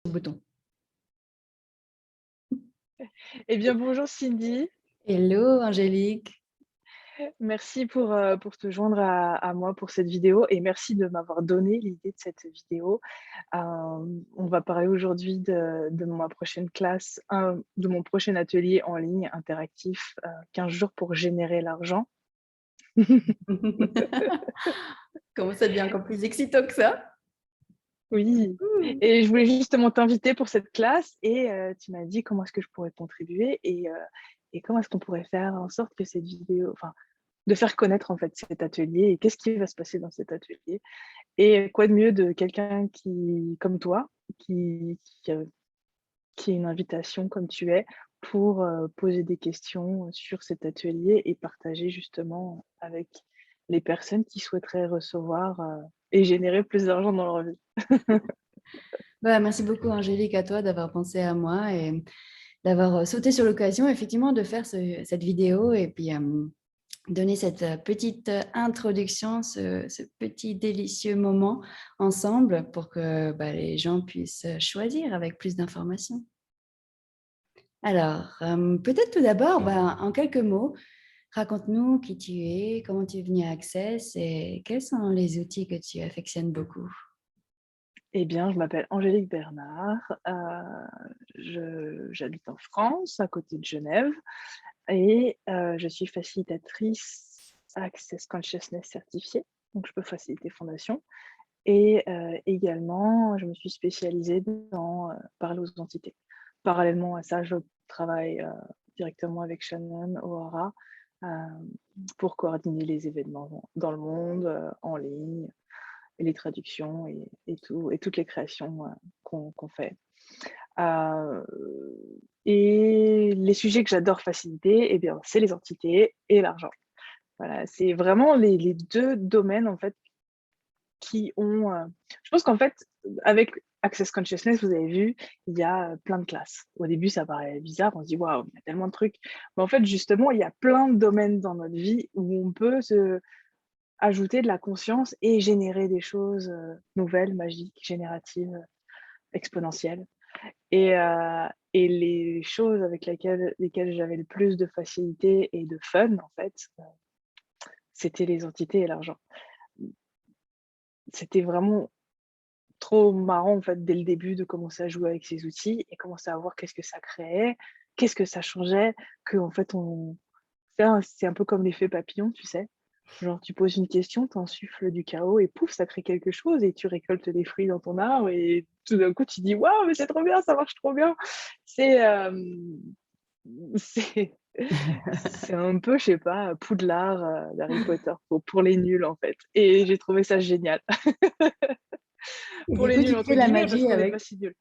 le bouton. Eh bien, bonjour Cindy. Hello Angélique. Merci pour te joindre à moi pour cette vidéo et merci de m'avoir donné l'idée de cette vidéo. On va parler aujourd'hui de ma prochaine classe, de mon prochain atelier en ligne interactif, 15 jours pour générer l'argent. Comment ça devient encore plus excitant que ça? Oui, Mmh. et je voulais justement t'inviter pour cette classe et tu m'as dit comment est-ce que je pourrais contribuer et comment est-ce qu'on pourrait faire en sorte que cette vidéo, enfin, de faire connaître en fait cet atelier et qu'est-ce qui va se passer dans cet atelier. Et quoi de mieux de quelqu'un qui, comme toi, qui est une invitation comme tu es pour poser des questions sur cet atelier et partager justement avec les personnes qui souhaiteraient recevoir et générer plus d'argent dans leur vie. Bah, merci beaucoup Angélique à toi d'avoir pensé à moi et d'avoir sauté sur l'occasion effectivement de faire cette vidéo et puis donner cette petite introduction, ce petit délicieux moment ensemble pour que les gens puissent choisir avec plus d'informations. Alors, peut-être tout d'abord, en quelques mots, raconte-nous qui tu es, comment tu es venu à Access et quels sont les outils que tu affectionnes beaucoup. Eh bien, je m'appelle Angélique Bernard, j'habite en France, à côté de Genève, et je suis facilitatrice Access Consciousness certifiée, donc je peux faciliter fondation. Et également, je me suis spécialisée dans parler aux entités. Parallèlement à ça, je travaille directement avec Shannon O'Hara euh, pour coordonner les événements dans le monde, en ligne, et les traductions et toutes les créations qu'on fait. Euh, et les sujets que j'adore faciliter, eh bien, c'est les entités et l'argent. Voilà, c'est vraiment les deux domaines en fait qui ont. Je pense qu'en fait, avec Access Consciousness, vous avez vu, il y a plein de classes. Au début, ça paraît bizarre, on se dit waouh, il y a tellement de trucs. Mais en fait, justement, il y a plein de domaines dans notre vie où on peut se ajouter de la conscience et générer des choses nouvelles, magiques, génératives, exponentielles. Et les choses avec lesquelles j'avais le plus de facilité et de fun, en fait, c'était les entités et l'argent. C'était vraiment trop marrant, en fait, dès le début, de commencer à jouer avec ces outils et commencer à voir qu'est-ce que ça créait, qu'est-ce que ça changeait, qu'en fait, c'est un peu comme l'effet papillon, tu sais? Genre, tu poses une question, tu insuffles du chaos et pouf, ça crée quelque chose et tu récoltes des fruits dans ton arbre et tout d'un coup, tu dis: «Waouh, mais c'est trop bien, ça marche trop bien!» C'est, c'est c'est un peu, je sais pas, Poudlard, d'Harry Potter pour les nuls, en fait, et j'ai trouvé ça génial. Et Pour du les coup, nuls, tu entre crées la guillemets, parce magie qu'on n'est pas si nuls.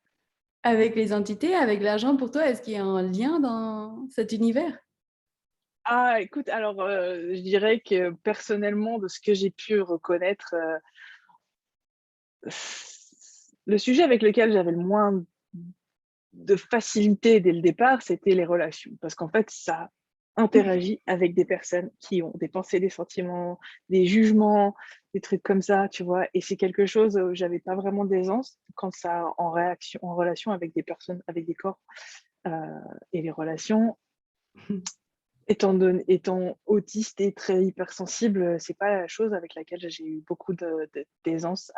avec les entités, avec l'argent. Pour toi, est-ce qu'il y a un lien dans cet univers? Ah écoute, alors, je dirais que personnellement, de ce que j'ai pu reconnaître, le sujet avec lequel j'avais le moins de facilité dès le départ, c'était les relations. Parce qu'en fait, ça interagit avec des personnes qui ont des pensées, des sentiments, des jugements, des trucs comme ça, tu vois? Et c'est quelque chose où j'avais pas vraiment d'aisance quand ça en relation avec des personnes, avec des corps, heu et les relations, étant autiste et très hypersensible, c'est pas la chose avec laquelle j'ai eu beaucoup d'aisance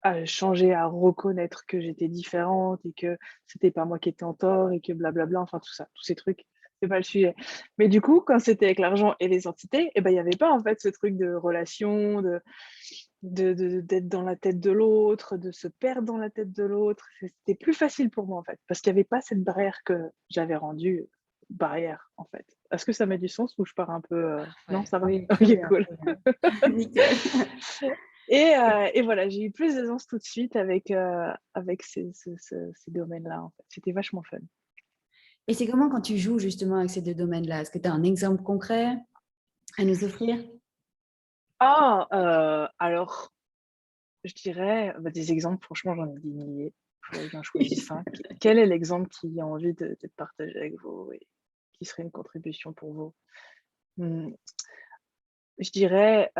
à changer, à reconnaître que j'étais différente et que c'était pas moi qui étais en tort et que blablabla, enfin tout ça, tous ces trucs, c'est pas le sujet. Mais du coup, quand c'était avec l'argent et les entités, et ben, il y avait pas en fait ce truc de relation, d'être dans la tête de l'autre, de se perdre dans la tête de l'autre. C'était plus facile pour moi en fait, parce qu'il y avait pas cette barrière que j'avais rendue barrière en fait. Est-ce que ça met du sens ou je pars un peu, non, Ouais, ça va? oui, très OK, bien, cool. très bien. Nickel. Et voilà, j'ai eu plus d'aisance tout de suite avec ces domaines-là, en fait. C'était vachement fun. Et c'est comment quand tu joues justement avec ces 2 domaines-là? Est-ce que tu as un exemple concret à nous offrir? Ah, alors, je dirais, bah, des exemples, franchement, j'en ai des milliers. Il faudrait que j'en choisisse 5. Quel est l'exemple qui a envie d'être partagé avec vous et qui serait une contribution pour vous? Mmh, je dirais,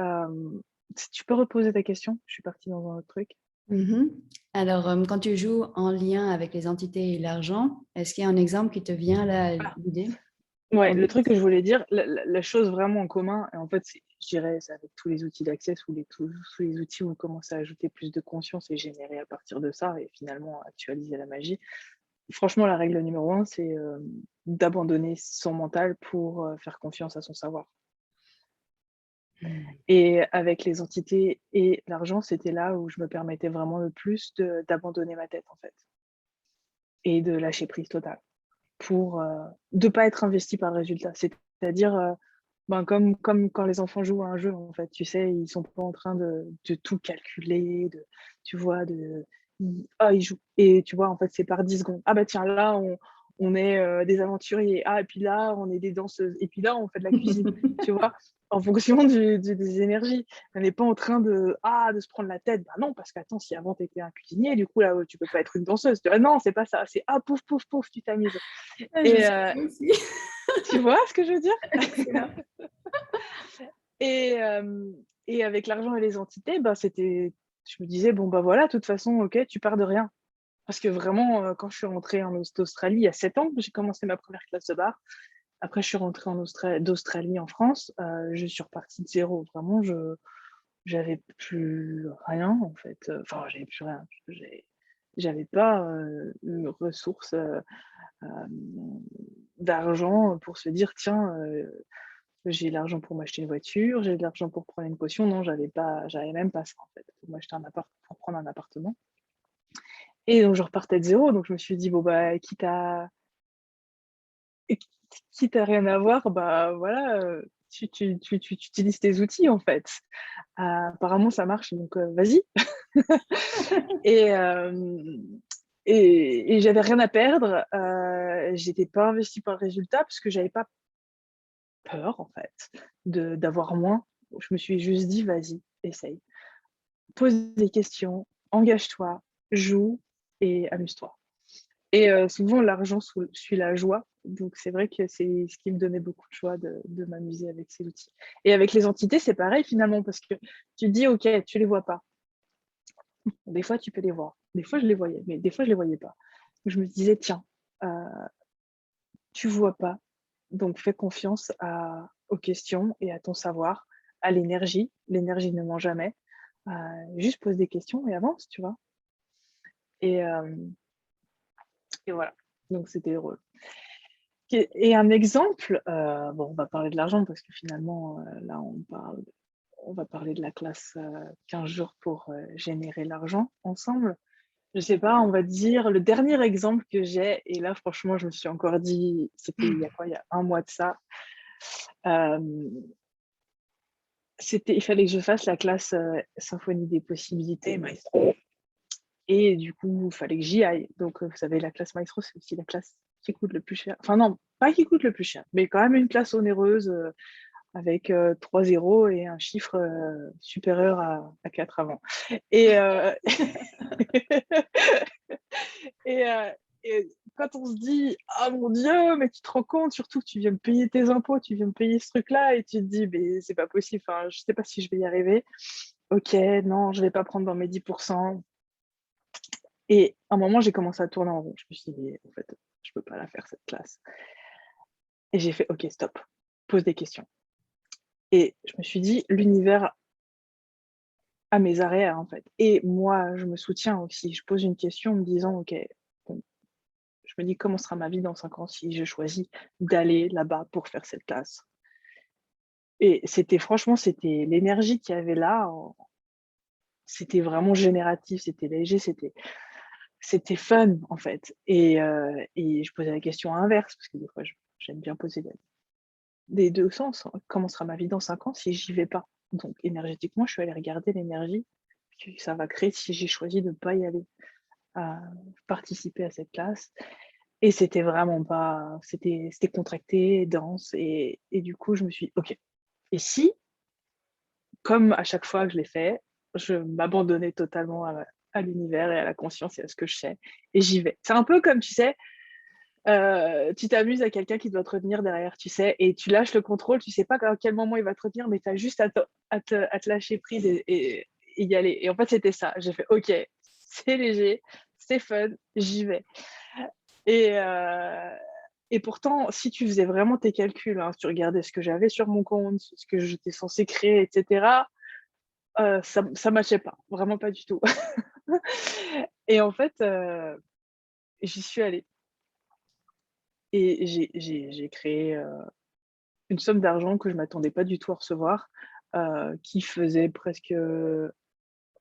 si tu peux reposer ta question? Je suis partie dans un autre truc. Mhm. Alors, quand tu joues en lien avec les entités et l'argent, est-ce qu'il y a un exemple qui te vient là à l'idée? Ouais, En le truc que plus. je voulais dire, la chose vraiment en commun, et en fait, je dirais, c'est avec tous les outils d'Access ou tous les outils où on commence à ajouter plus de conscience et générer à partir de ça, et finalement actualiser la magie. Franchement, la règle numéro un, c'est d'abandonner son mental pour faire confiance à son savoir. Et avec les entités et l'argent, c'était là où je me permettais vraiment le plus d'abandonner ma tête, en fait, et de lâcher prise totale pour de pas être investi par le résultat. C'est-à-dire, ben, comme quand les enfants jouent à un jeu, en fait, tu sais, ils sont pas en train de tout calculer, tu vois, ils jouent. Et tu vois, en fait, c'est par 10 secondes. Ah bah tiens, là, on est des aventuriers. Ah, et puis là, on est des danseuses. Et puis là, on fait de la cuisine, tu vois, en fonction des énergies. On n'est pas en train de se prendre la tête. Bah non, parce qu'attends, si avant tu étais un cuisinier, du coup, là, tu peux pas être une danseuse. Tu vois, non, c'est pas ça. C'est ah, pouf, pouf, pouf, tu t'amuses. Ah, je Et sais aussi. tu vois ce que je veux dire? Excellent. Et, et avec l'argent et les entités, bah, je me disais, bon, bah voilà, de toute façon, ok, tu pars de rien. Parce que vraiment, quand je suis rentrée en Australie, il y a 7 ans, j'ai commencé ma première classe de bar. Après, je suis rentrée d'Australie en France. Je suis repartie de zéro. Vraiment, j'avais plus rien, en fait. Enfin, j'avais plus rien. J'avais pas une ressource euh, d'argent pour se dire, tiens, j'ai l'argent pour m'acheter une voiture, j'ai de l'argent pour prendre une caution. Non, j'avais même pas ça, en fait, pour m'acheter un appart, pour prendre un appartement. Et donc, je repartais de zéro. Donc, je me suis dit, bon, bah, quitte à rien avoir, bah, voilà, tu utilises tes outils, en fait. Apparemment, ça marche, donc vas-y. Et, et j'avais rien à perdre. J'étais pas investie par le résultat parce que j'avais pas peur, en fait, d'avoir moins. Je me suis juste dit, vas-y, essaye. Pose des questions, engage-toi, joue et amuse-toi. Et souvent, l'argent suit la joie. Donc, c'est vrai que c'est ce qui me donnait beaucoup de joie de m'amuser avec ces outils. Et avec les entités, c'est pareil finalement, parce que tu dis, OK, tu les vois pas. Des fois, tu peux les voir. Des fois, je les voyais, mais des fois, je les voyais pas. Je me disais, tiens, euh, tu vois pas. Donc, fais confiance aux questions et à ton savoir, à l'énergie. L'énergie ne ment jamais. Juste pose des questions et avance, tu vois. Et, euh, et voilà. Donc, c'était drôle. Et un exemple, bon, on va parler de l'argent parce que finalement, là, on va parler de la classe 15 jours pour générer l'argent ensemble. Je sais pas, on va dire le dernier exemple que j'ai, et là, franchement, je me suis encore dit, c'était il y a quoi, il y a un mois de ça. euh, il fallait que je fasse la classe Symphonie des possibilités, Maestro. Et du coup, il fallait que j'y aille. Donc, vous savez, la classe Maestro, c'est aussi la classe qui coûte le plus cher. Enfin, non, pas qui coûte le plus cher, mais quand même une classe onéreuse avec 3 zéros et un chiffre supérieur à 4 avant. Et, et, et quand on se dit, ah mon Dieu, mais tu te rends compte, surtout que tu viens de payer tes impôts, tu viens de payer ce truc-là, et tu te dis, mais c'est pas possible, enfin, je sais pas si je vais y arriver. Ok, non, je vais pas prendre dans mes 10%. Et à un moment, j'ai commencé à tourner en rond. Je me suis dit, mais en fait, je peux pas la faire, cette classe. Et j'ai fait, ok, stop, pose des questions. Et je me suis dit, l'univers a mes arrières, en fait. Et moi, je me soutiens aussi. Je pose une question en me disant, ok, bon, je me dis, comment sera ma vie dans 5 ans si je choisis d'aller là-bas pour faire cette classe? Et franchement, c'était l'énergie qu'il y avait là. C'était vraiment génératif, c'était léger, c'était fun, en fait. Et je posais la question inverse, parce que des fois, j'aime bien poser des deux sens. Comment sera ma vie dans 5 ans si j'y vais pas? Donc, énergétiquement, je suis allée regarder l'énergie que ça va créer si j'ai choisi de ne pas y aller, à participer à cette classe. Et c'était vraiment pas, c'était contracté, dense. Et du coup, je me suis dit, OK. Et si, comme à chaque fois que je l'ai fait, je m'abandonnais totalement à l'univers et à la conscience et à ce que je sais, et j'y vais. C'est un peu comme, tu sais, tu t'amuses à quelqu'un qui doit te retenir derrière, tu sais, et tu lâches le contrôle, tu sais pas à quel moment il va te retenir, mais tu as juste à te lâcher prise y aller. Et en fait, c'était ça. J'ai fait OK, c'est léger, c'est fun, j'y vais. Et, euh, et pourtant, si tu faisais vraiment tes calculs, hein, si tu regardais ce que j'avais sur mon compte, ce que j'étais censée créer, etc., ça matchait pas, vraiment pas du tout. Et en fait, j'y suis allée et j'ai créé une somme d'argent que je m'attendais pas du tout à recevoir, qui faisait presque,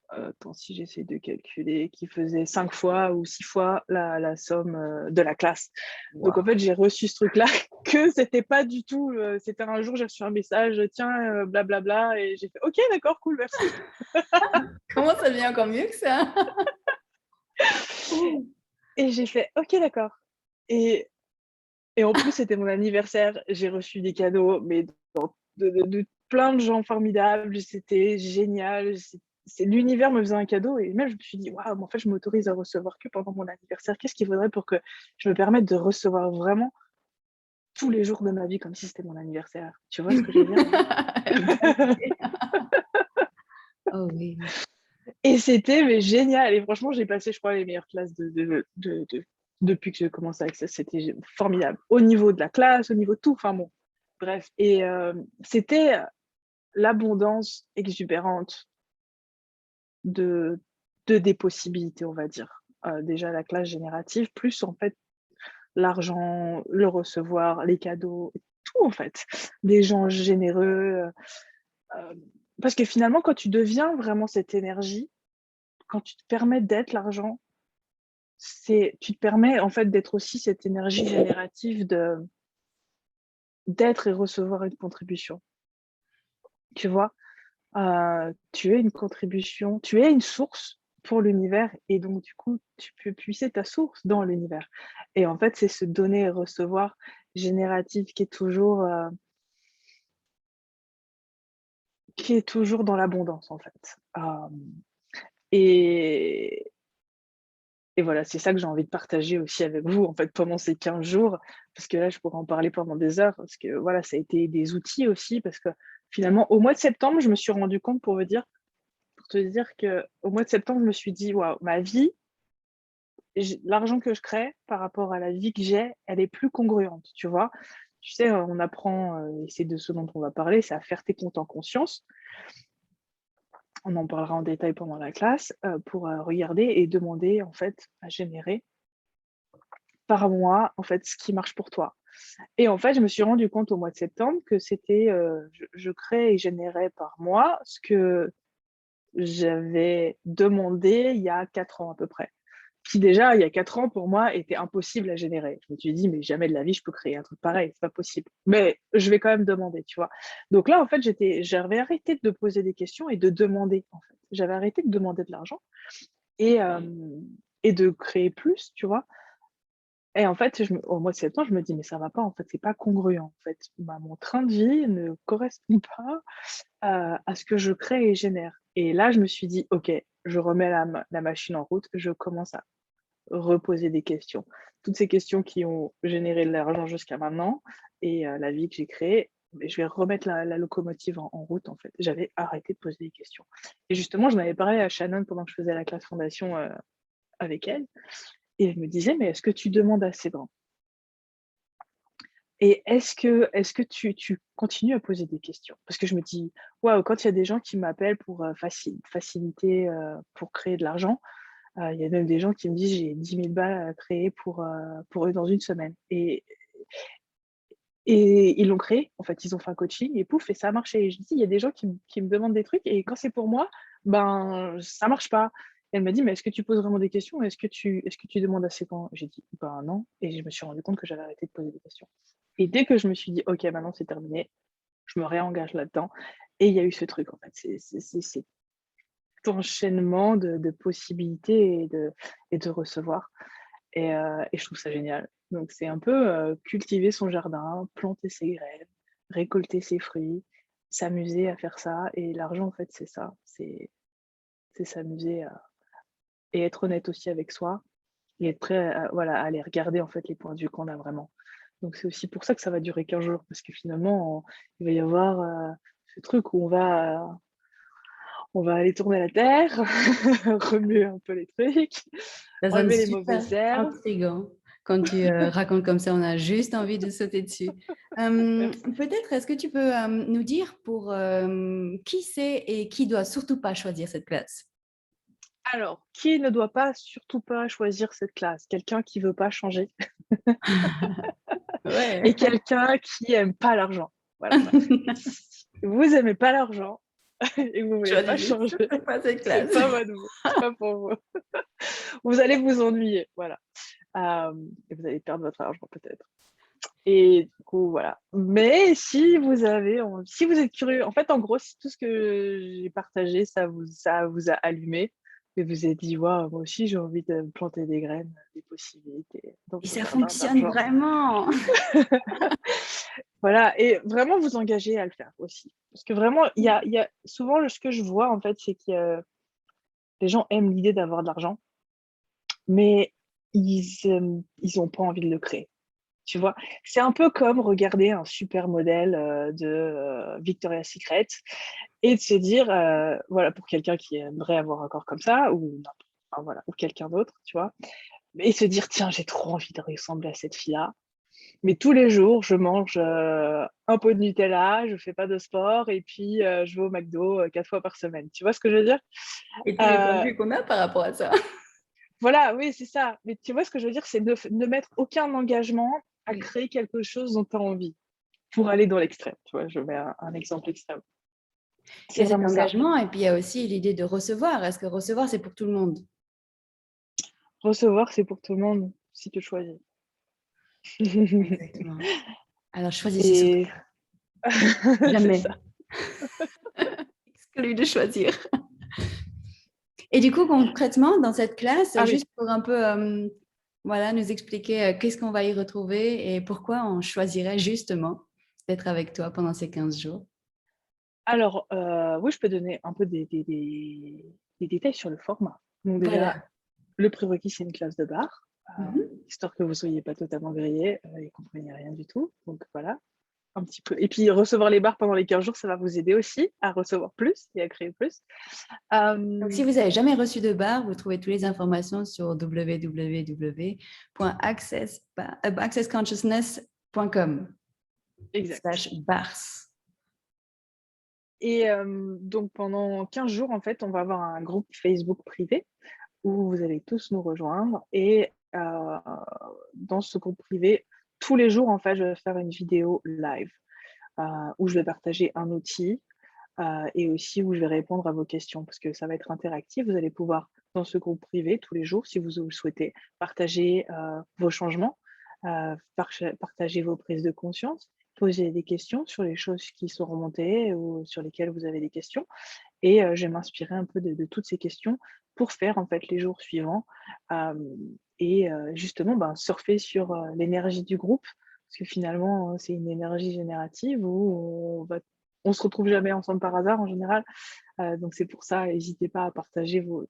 attends, si j'essaie de calculer, qui faisait 5 fois ou 6 fois la somme, de la classe. Donc en Waouh. fait, j'ai reçu ce truc-là que c'était pas du tout, c'était un jour, j'ai reçu un message: «Tiens, blablabla» et j'ai fait: «OK, d'accord, cool, merci». Comment ça devient encore mieux que ça? Et j'ai fait: «OK, d'accord». Et et en plus, c'était mon anniversaire, j'ai reçu des cadeaux, mais dans de plein de gens formidables, c'était génial, c'est l'univers me faisait un cadeau et même je me suis dit: «Waouh, mais en fait, je m'autorise à recevoir que pendant mon anniversaire. Qu'est-ce qu'il faudrait pour que je me permette de recevoir vraiment tous les jours de ma vie comme si c'était mon anniversaire?» Tu vois ce que je veux dire? Oh oui. Et c'était mais génial et franchement, j'ai passé, je crois, les meilleures classes depuis que j'ai commencé avec ça. C'était formidable. Au niveau de la classe, au niveau de tout, enfin bon, bref. Et c'était l'abondance exubérante de des possibilités, on va dire. Déjà la classe générative, plus en fait l'argent, le recevoir, les cadeaux, tout en fait. Des gens généreux, parce que finalement, quand tu deviens vraiment cette énergie, quand tu te permets d'être l'argent, tu te permets en fait d'être aussi cette énergie générative d'être et recevoir une contribution. Tu vois? Tu es une contribution, tu es une source pour l'univers et donc du coup, tu peux puiser ta source dans l'univers. Et en fait, c'est ce donner et recevoir génératif qui est toujours dans l'abondance en fait. Et Et voilà, c'est ça que j'ai envie de partager aussi avec vous, en fait, pendant ces 15 jours, parce que là, je pourrais en parler pendant des heures, parce que voilà, ça a été des outils aussi, parce que finalement, au mois de septembre, je me suis rendu compte, pour te dire que au mois de septembre, je me suis dit: «Waouh, ma vie, l'argent que je crée par rapport à la vie que j'ai, elle est plus congruente», tu vois? Tu sais, on apprend, et c'est de ce dont on va parler, c'est à faire tes comptes en conscience. On en parlera en détail pendant la classe, pour, regarder et demander, en fait, à générer par mois, en fait, ce qui marche pour toi. Et en fait, je me suis rendu compte au mois de septembre que c'était, je crée et générais par mois ce que j'avais demandé il y a 4 ans à peu près. Qui déjà, il y a 4 ans, pour moi, était impossible à générer. Je me suis dit: «Mais jamais de la vie je peux créer un truc pareil, c'est pas possible». Mais je vais quand même demander, tu vois? Donc là, en fait, j'avais arrêté de poser des questions et de demander, en fait. J'avais arrêté de demander de l'argent et et de créer plus, tu vois? Et en fait, au mois de septembre, je me dis: «Mais ça va pas, en fait, c'est pas congruent, en fait. Mon train de vie ne correspond pas à ce que je crée et génère». Et là, je me suis dit: «OK, je remets la machine en route, je commence à reposer des questions». Toutes ces questions qui ont généré de l'argent jusqu'à maintenant et la vie que j'ai créée, beh, je vais remettre la locomotive en route, en fait. J'avais arrêté de poser des questions et justement, j'en avais parlé à Shannon pendant que je faisais la classe fondation, avec elle et je me disais: «Mais est-ce que tu demandes assez grand?» Et est-ce que tu continues à poser des questions? Parce que je me dis: «Waouh, quand il y a des gens qui m'appellent pour, faciliter, pour créer de l'argent», il y a même des gens qui me disent: «J'ai 10 000 balles à créer pour eux dans une semaine» et ils l'ont créé, en fait, ils ont fait un coaching et pouf et ça a marché et je dis: «Il y a des gens qui me demandent des trucs et quand c'est pour moi, ben, ça marche pas». Elle m'a dit: «Mais est-ce que tu poses vraiment des questions? Est-ce que tu demandes assez grand?» J'ai dit: «Ben, non» et je me suis rendu compte que j'avais arrêté de poser des questions et dès que je me suis dit: «OK, maintenant c'est terminé», je me réengage là-dedans et il y a eu ce truc, en fait. C'est cet enchaînement de possibilités et de recevoir et je trouve ça génial. Donc c'est un peu, cultiver son jardin, planter ses graines, récolter ses fruits, s'amuser à faire ça et l'argent, en fait, c'est ça, c'est s'amuser à et être honnête aussi avec soi et être prêt à voilà, à aller regarder, en fait, les points de vue qu'on a vraiment. Donc c'est aussi pour ça que ça va durer 15 jours parce que finalement, il va y avoir, ce truc où On va aller tourner la terre, remuer un peu les trucs, Ça sonne enlever les super mauvaises herbes. intriguant. Quand tu racontes comme ça, on a juste envie de sauter dessus. Merci. Peut-être, est-ce que tu peux nous dire pour qui c'est et qui doit surtout pas choisir cette classe? Alors, qui ne doit pas, surtout pas choisir cette classe? Quelqu'un qui veut pas changer Ouais. et quelqu'un qui aime pas l'argent. Voilà. Si vous aimez pas l'argent et que vous voulez pas Choisissez changer, surtout pas cette c'est classe. pas votre c'est pas pour vous. Vous allez vous ennuyer, voilà. Et vous allez perdre votre argent peut-être. Et du coup, voilà. Mais si vous êtes curieux, en fait, en gros, si tout ce que j'ai partagé, ça vous a allumé et vous avez dit: «Waouh, moi aussi j'ai envie de planter des graines, des possibilités dans Et mon ça jardin fonctionne d'argent». vraiment. Voilà et vraiment vous engager à le faire aussi. Parce que vraiment, il y a souvent ce que je vois, en fait, c'est que les gens aiment l'idée d'avoir de l'argent, mais ils ont pas envie de le créer. Tu vois? C'est un peu comme regarder un super modèle, Victoria's Secret et de se dire, voilà, pour quelqu'un qui aimerait avoir un corps comme ça ou n'importe enfin voilà, ou quelqu'un d'autre, tu vois? Et se dire: «Tiens, j'ai trop envie de ressembler à cette fille-là, mais tous les jours, je mange, un pot de Nutella, je fais pas de sport et puis, je vais au McDo, 4 fois par semaine». Tu vois ce que je veux dire? Et tous les points de Heu, vue qu'on a par rapport à ça. voilà, oui, c'est ça. Mais tu vois ce que je veux dire? C'est de ne mettre aucun engagement à Oui. créer quelque chose dont tu as envie. Pour aller dans l'extrême, tu vois? Je mets un exemple extrême. Il y C'est a cet vraiment ça. engagement et puis il y a aussi l'idée de recevoir. Est-ce que recevoir, c'est pour tout le monde? Recevoir, c'est pour tout le monde, si tu choisis. Exactement. Alors choisissez surtout Et c'est jamais. ça. Exclu de choisir. Et du coup, concrètement, dans cette classe, Ah oui, juste pour un peu voilà, nous expliquer qu'est-ce qu'on va y retrouver et pourquoi on choisirait justement d'être avec toi pendant ces 15 jours. alors, oui, je peux donner un peu des détails sur le format. Donc déjà, Voilà. le prérequis, c'est une classe de bar, Mhm. histoire que vous soyez pas totalement grillés, et compreniez rien du tout. Donc voilà, un petit peu et puis recevoir les bars pendant les 15 jours, ça va vous aider aussi à recevoir plus et à créer plus. Donc, si Hem, vous n'avez jamais reçu de bar, vous trouvez toutes les informations sur exact. www.accessconsciousness.com/bars. Et donc pendant 15 jours, en fait, on va avoir un groupe Facebook privé où vous allez tous nous rejoindre et dans ce groupe privé, tous les jours, en fait, je vais faire une vidéo live, heu, où je vais partager un outil, et aussi où je vais répondre à vos questions parce que ça va être interactif. Vous allez pouvoir, dans ce groupe privé, tous les jours, si vous le souhaitez, partager, vos changements, partager vos prises de conscience, poser des questions sur les choses qui sont remontées ou sur lesquelles vous avez des questions et je vais m'inspirer un peu de toutes ces questions pour faire, en fait, les jours suivants, hem et justement, ben, surfer sur, l'énergie du groupe. Parce que finalement, c'est une énergie générative où on se retrouve jamais ensemble par hasard en général, donc c'est pour ça, n'hésitez pas à partager vos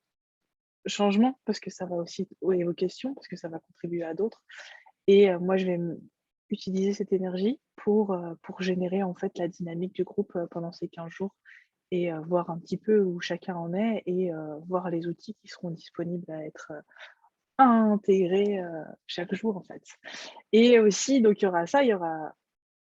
changements parce que ça va aussi et vos questions parce que ça va contribuer à d'autres et moi je vais utiliser cette énergie pour générer, en fait, la dynamique du groupe, pendant ces 15 jours et voir un petit peu où chacun en est et voir les outils qui seront disponibles à être, intégrés, chaque jour, en fait. Et aussi, donc il y aura ça, il y aura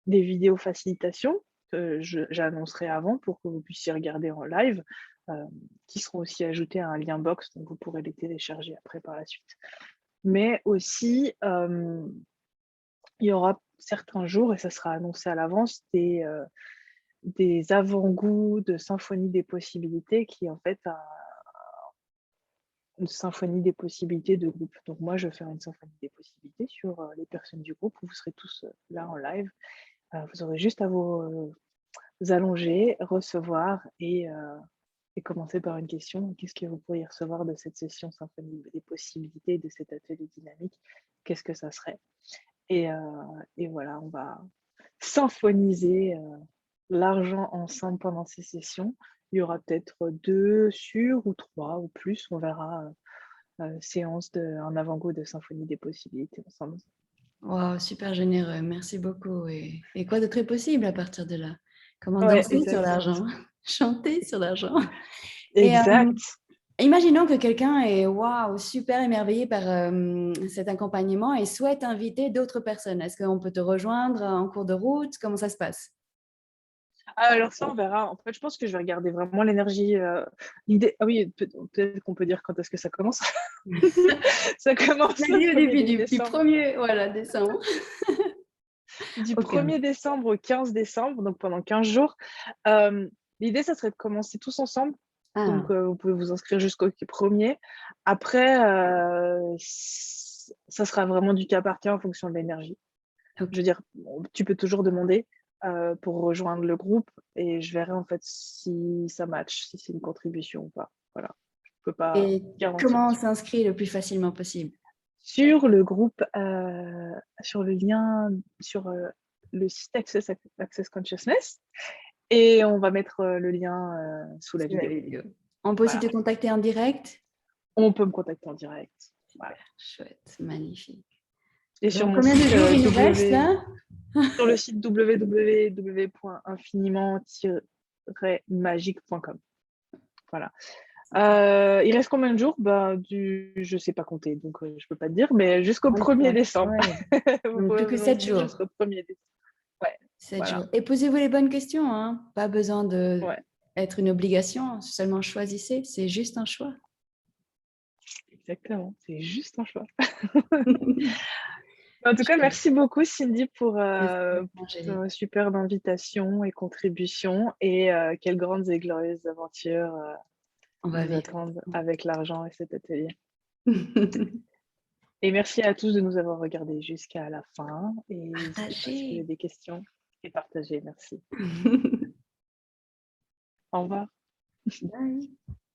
des vidéos facilitation que j'annoncerai avant pour que vous puissiez regarder en live, hem, qui seront aussi ajoutées à un lien box, donc vous pourrez les télécharger après par la suite. Mais aussi, il y aura certains jours et ça sera annoncé à l'avance des avant-goûts de symphonie des possibilités qui est en fait une symphonie des possibilités de groupe. Donc moi, je vais faire une symphonie des possibilités sur, les personnes du groupe où vous serez tous, là en live. Vous aurez juste à vous allonger, recevoir et commencer par une question. Qu'est-ce que vous pourriez recevoir de cette session symphonie des possibilités, de cet atelier dynamique? Qu'est-ce que ça serait? Et heu et voilà, on va symphoniser, l'argent ensemble pendant ces sessions. Il y aura peut-être 2 sur ou 3 ou plus, on verra, séance un avant-goût de symphonie des possibilités ensemble. Wow, super généreux. Merci beaucoup. Et quoi de très possible à partir de là? Comment Ouais, danser sur exact. l'argent? Chanter sur l'argent? Et Exact. imaginons que quelqu'un est waouh, super émerveillé par cet accompagnement et souhaite inviter d'autres personnes. Est-ce qu'on peut te rejoindre en cours de route? Comment ça se passe? Alors ça, on verra. En fait, je pense que je vais regarder vraiment l'énergie. L'idée. Ah oui, peut-être qu'on peut dire quand est-ce que ça commence. Ça commence le Vas-y, au 1er début du décembre. 1er voilà, décembre. Du Ok. 1er décembre au 15 décembre, donc pendant 15 jours. L'idée, ça serait de commencer tous ensemble. Ah, Donc, vous pouvez vous inscrire jusqu'au 1er. Après, ça sera vraiment du cas par cas en fonction de l'énergie. ok. Je veux dire, tu peux toujours demander pour rejoindre le groupe et je verrai en fait si ça match, si c'est une contribution ou pas. Voilà, je peux pas Et garantir. comment on s'inscrit le plus facilement possible? Sur le groupe, sur le lien, sur le site Access Consciousness, et on va mettre le lien sous la Sur la vidéo. vidéo. On peut aussi Voilà, te contacter en direct? on peut me contacter en direct. Voilà. Super, chouette, magnifique. Et sur Donc, mon combien de site jours il nous reste là? sur le site www.infiniment-magique.com. Voilà. Il reste combien de jours? Je sais pas compter, donc je peux pas te dire, mais jusqu'au 1er décembre. Ouais. Vous Donc, pouvez plus que vous 7 inscrire jours. jusqu'au 1er décembre. Ouais, 7 voilà. jours. Et posez-vous les bonnes questions, hein. Pas besoin Ouais, d'être une obligation, seulement choisissez, c'est juste un choix. exactement. C'est juste un choix. En tout cas, merci beaucoup Cindy Merci, pour Angélique. ta superbe invitation et contribution et quelles grandes et glorieuses aventures On va nous vivre. attendent avec l'argent et cet atelier. Et merci à tous de nous avoir regardés jusqu'à la fin. Et n'hésitez pas si vous avez Partagez. des questions et partagez. Merci. Au revoir. Bye.